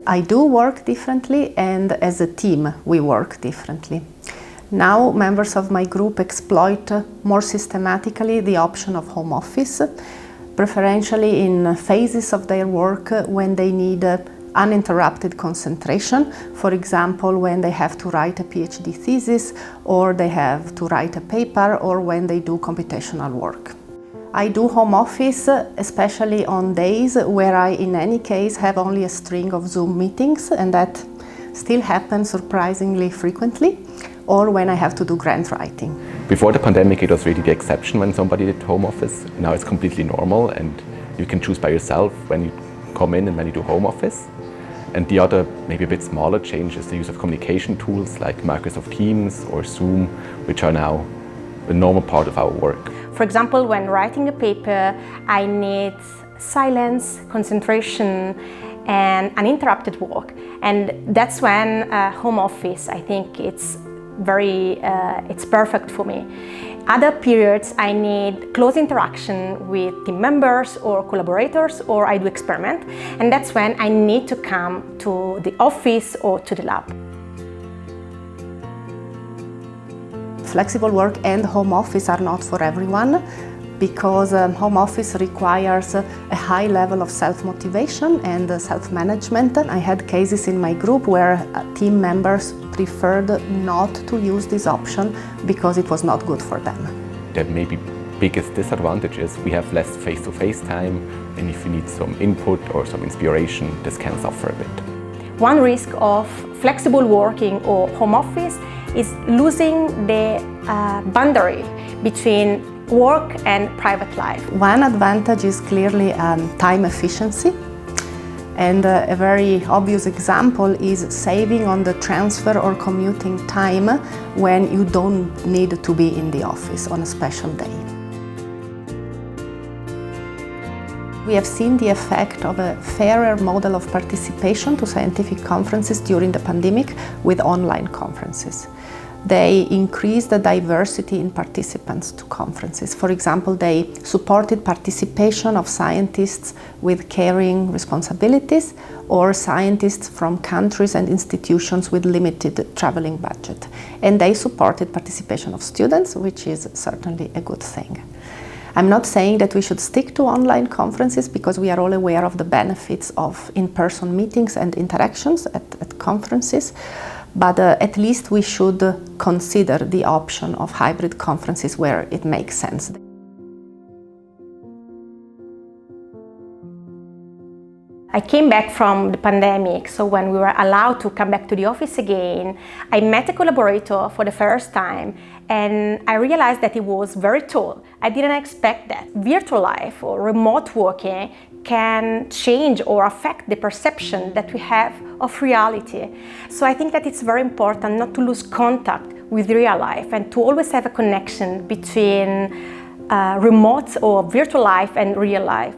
I do work differently, and as a team we work differently. Now members of my group exploit more systematically the option of home office, preferentially in phases of their work when they need uninterrupted concentration. For example, when they have to write a PhD thesis, or they have to write a paper, or when they do computational work. I do home office especially on days where I, in any case, have only a string of Zoom meetings, and that still happens surprisingly frequently, or when I have to do grant writing. Before the pandemic, it was really the exception when somebody did home office. Now it's completely normal, and you can choose by yourself when you come in and when you do home office. And the other, maybe a bit smaller change is the use of communication tools like Microsoft Teams or Zoom, which are now a normal part of our work. For example, when writing a paper, I need silence, concentration, and uninterrupted work. And that's when home office, I think it's perfect for me. Other periods, I need close interaction with team members or collaborators, or I do experiment. And that's when I need to come to the office or to the lab. Flexible work and home office are not for everyone, because home office requires a high level of self-motivation and self-management. I had cases in my group where team members preferred not to use this option because it was not good for them. The maybe biggest disadvantage is we have less face-to-face time, and if you need some input or some inspiration, this can suffer a bit. One risk of flexible working or home office is losing the boundary between work and private life. One advantage is clearly time efficiency. And a very obvious example is saving on the transfer or commuting time when you don't need to be in the office on a special day. We have seen the effect of a fairer model of participation to scientific conferences during the pandemic with online conferences. They increased the diversity in participants to conferences. For example, they supported participation of scientists with caring responsibilities, or scientists from countries and institutions with limited traveling budget. And they supported participation of students, which is certainly a good thing. I'm not saying that we should stick to online conferences, because we are all aware of the benefits of in-person meetings and interactions at conferences. But at least we should consider the option of hybrid conferences where it makes sense. I came back from the pandemic, so when we were allowed to come back to the office again, I met a collaborator for the first time, and I realized that he was very tall. I didn't expect that. Virtual life or remote working can change or affect the perception that we have of reality. So I think that it's very important not to lose contact with real life, and to always have a connection between remote or virtual life and real life.